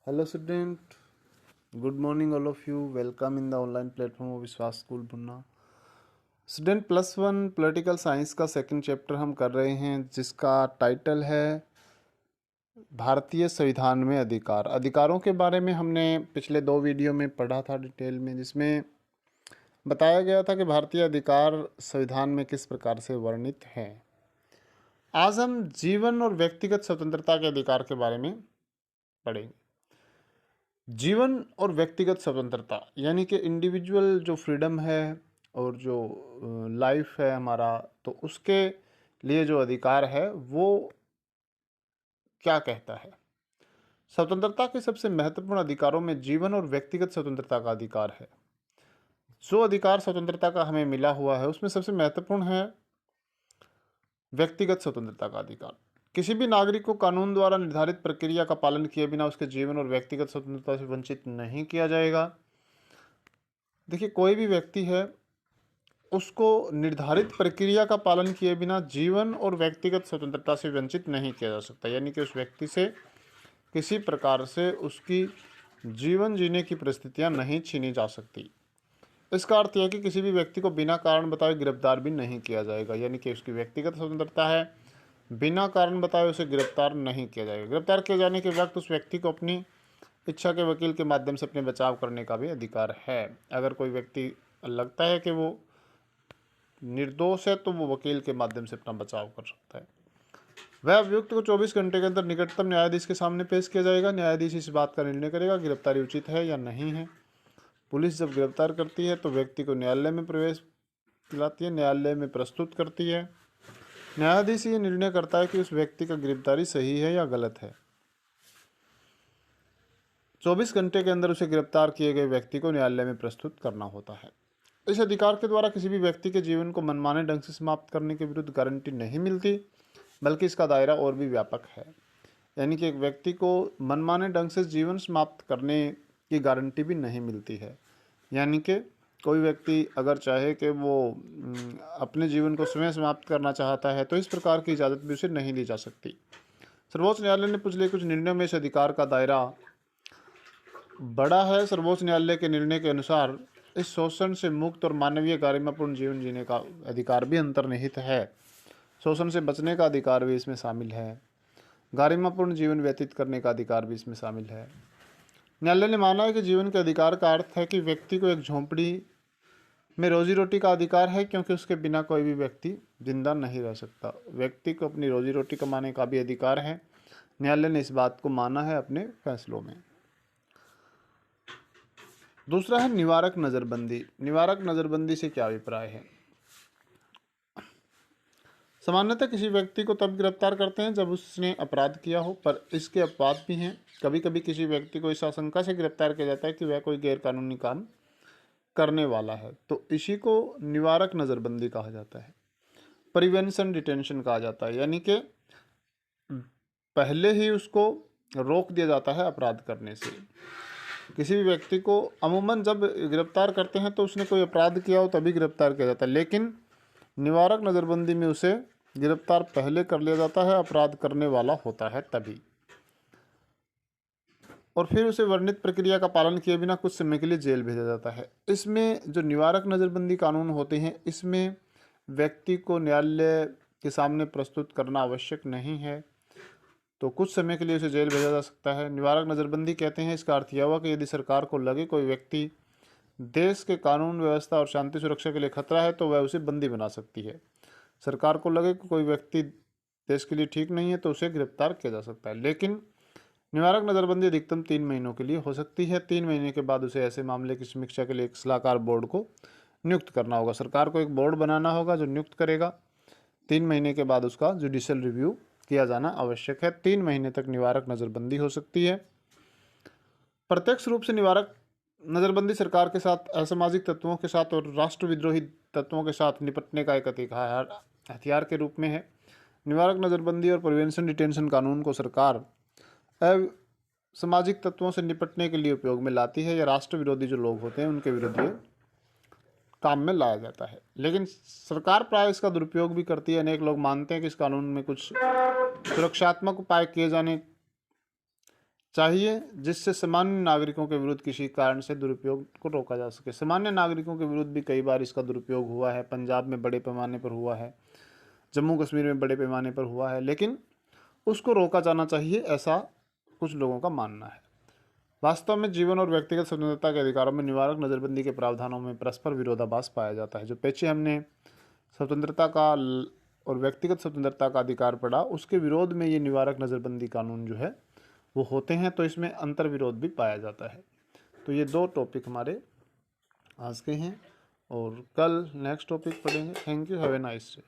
Hello student, good morning all of you. Welcome in the online platform of विश्वास school पुन्ना. Student +1 political science का second chapter हम कर रहे हैं जिसका टाइटल है भारतीय संविधान में अधिकार. अधिकारों के बारे में हमने पिछले 2 वीडियो में पढ़ा था डिटेल में, जिसमें बताया गया था कि भारतीय अधिकार संविधान में किस प्रकार से वर्णित हैं. आज हम जीवन और व्यक्तिगत स्वतंत्रता के अधिकार के बारे में पढ़ेंगे. जीवन और व्यक्तिगत स्वतंत्रता यानी कि इंडिविजुअल जो फ्रीडम है और जो लाइफ है हमारा, तो उसके लिए जो अधिकार है वो क्या कहता है. स्वतंत्रता के सबसे महत्वपूर्ण अधिकारों में जीवन और व्यक्तिगत स्वतंत्रता का अधिकार है. जो अधिकार स्वतंत्रता का हमें मिला हुआ है उसमें सबसे महत्वपूर्ण है व्यक्तिगत स्वतंत्रता का अधिकार. किसी भी नागरिक को कानून द्वारा निर्धारित प्रक्रिया का पालन किए बिना उसके जीवन और व्यक्तिगत स्वतंत्रता से वंचित नहीं किया जाएगा. देखिए, कोई भी व्यक्ति है उसको निर्धारित प्रक्रिया का पालन किए बिना जीवन और व्यक्तिगत स्वतंत्रता से वंचित नहीं किया जा सकता. यानी कि उस व्यक्ति से किसी प्रकार से उसकी जीवन जीने की परिस्थितियां नहीं छीनी जा सकती. इसका अर्थ यह कि किसी भी व्यक्ति को बिना कारण बताए गिरफ्तार भी नहीं किया जाएगा. यानी कि उसकी व्यक्तिगत स्वतंत्रता है, बिना कारण बताए उसे गिरफ्तार नहीं किया जाएगा. गिरफ्तार किए जाने के वक्त उस व्यक्ति को अपनी इच्छा के वकील के माध्यम से अपने बचाव करने का भी अधिकार है. अगर कोई व्यक्ति लगता है कि वो निर्दोष है तो वो वकील के माध्यम से अपना बचाव कर सकता है. वह अभियुक्त को 24 घंटे के अंदर निकटतम न्यायाधीश के सामने पेश किया जाएगा. न्यायाधीश इस बात का निर्णय करेगा गिरफ्तारी उचित है या नहीं है. पुलिस जब गिरफ्तार करती है तो व्यक्ति को न्यायालय में प्रवेश दिलाती है, न्यायालय में प्रस्तुत करती है. न्यायाधीश ये निर्णय करता है कि उस व्यक्ति का गिरफ्तारी सही है या गलत है. 24 घंटे के अंदर उसे गिरफ्तार किए गए व्यक्ति को न्यायालय में प्रस्तुत करना होता है. इस अधिकार के द्वारा किसी भी व्यक्ति के जीवन को मनमाने ढंग से समाप्त करने के विरुद्ध गारंटी नहीं मिलती, बल्कि इसका दायरा और भी व्यापक है. यानी कि एक व्यक्ति को मनमाने ढंग से जीवन समाप्त करने की गारंटी भी नहीं मिलती है. यानी कि कोई व्यक्ति अगर चाहे कि वो अपने जीवन को स्वयं समाप्त करना चाहता है तो इस प्रकार की इजाज़त भी उसे नहीं दी जा सकती. सर्वोच्च न्यायालय ने पिछले कुछ निर्णयों में इस अधिकार का दायरा बढ़ा है. सर्वोच्च न्यायालय के निर्णय के अनुसार इस शोषण से मुक्त और मानवीय गरिमापूर्ण जीवन जीने का अधिकार भी अंतर्निहित है. शोषण से बचने का अधिकार भी इसमें शामिल है. गरिमापूर्ण जीवन व्यतीत करने का अधिकार भी इसमें शामिल है. न्यायालय ने माना है कि जीवन के अधिकार का अर्थ है कि व्यक्ति को एक झोंपड़ी में रोजी रोटी का अधिकार है, क्योंकि उसके बिना कोई भी व्यक्ति जिंदा नहीं रह सकता. व्यक्ति को अपनी रोजी रोटी कमाने का भी अधिकार है. न्यायालय ने इस बात को माना है अपने फैसलों में. दूसरा है निवारक नज़रबंदी. निवारक नज़रबंदी से क्या अभिप्राय है. सामान्यतः किसी व्यक्ति को तब गिरफ्तार करते हैं जब उसने अपराध किया हो, पर इसके अपवाद भी हैं. कभी कभी किसी व्यक्ति को इस आशंका से गिरफ्तार किया जाता है कि वह कोई गैरकानूनी काम करने वाला है, तो इसी को निवारक नज़रबंदी कहा जाता है. प्रिवेंशन डिटेंशन कहा जाता है. यानी कि पहले ही उसको रोक दिया जाता है अपराध करने से. किसी भी व्यक्ति को अमूमन जब गिरफ्तार करते हैं तो उसने कोई अपराध किया हो तभी गिरफ्तार किया जाता है, लेकिन निवारक नज़रबंदी में उसे गिरफ्तार पहले कर लिया जाता है, अपराध करने वाला होता है तभी, और फिर उसे वर्णित प्रक्रिया का पालन किए बिना कुछ समय के लिए जेल भेजा जाता है. इसमें जो निवारक नज़रबंदी कानून होते हैं इसमें व्यक्ति को न्यायालय के सामने प्रस्तुत करना आवश्यक नहीं है, तो कुछ समय के लिए उसे जेल भेजा जा सकता है. निवारक नज़रबंदी कहते हैं, इसका अर्थ यह हुआ कि यदि सरकार को लगे कोई व्यक्ति देश के कानून व्यवस्था और शांति सुरक्षा के लिए खतरा है तो वह उसे बंदी बना सकती है. सरकार को लगे कि कोई व्यक्ति देश के लिए ठीक नहीं है तो उसे गिरफ्तार किया जा सकता है. लेकिन निवारक नज़रबंदी अधिकतम 3 महीनों के लिए हो सकती है. 3 महीने के बाद उसे ऐसे मामले की समीक्षा के लिए एक सलाहकार बोर्ड को नियुक्त करना होगा. सरकार को एक बोर्ड बनाना होगा जो नियुक्त करेगा. 3 महीने के बाद उसका जुडिशियल रिव्यू किया जाना आवश्यक है. 3 महीने तक निवारक नज़रबंदी हो सकती है. प्रत्यक्ष रूप से निवारक नज़रबंदी सरकार के साथ, असामाजिक तत्वों के साथ और राष्ट्र विद्रोही तत्वों के साथ निपटने का एक हथियार के रूप में है. निवारक नज़रबंदी और प्रिवेंशन डिटेंशन कानून को सरकार सामाजिक तत्वों से निपटने के लिए उपयोग में लाती है, या राष्ट्र विरोधी जो लोग होते हैं उनके विरुद्ध ये काम में लाया जाता है. लेकिन सरकार प्राय इसका दुरुपयोग भी करती है. अनेक लोग मानते हैं कि इस कानून में कुछ सुरक्षात्मक उपाय किए जाने चाहिए जिससे सामान्य नागरिकों के विरुद्ध किसी कारण से दुरुपयोग को रोका जा सके। सामान्य नागरिकों के विरुद्ध भी कई बार इसका दुरुपयोग हुआ है, पंजाब में बड़े पैमाने पर हुआ है, जम्मू कश्मीर में बड़े पैमाने पर हुआ है, लेकिन उसको रोका जाना चाहिए, ऐसा कुछ लोगों का मानना है। वास्तव में जीवन और व्यक्तिगत स्वतंत्रता के अधिकारों में निवारक नज़रबंदी के प्रावधानों में परस्पर विरोधाभास पाया जाता है। जो पीछे हमने स्वतंत्रता का और व्यक्तिगत स्वतंत्रता का अधिकार पढ़ा, उसके विरोध में ये निवारक नज़रबंदी कानून जो है वो होते हैं, तो इसमें अंतर विरोध भी पाया जाता है। तो ये दो टॉपिक हमारे आज के हैं और कल नेक्स्ट टॉपिक पढ़ेंगे। Thank you, have a nice day.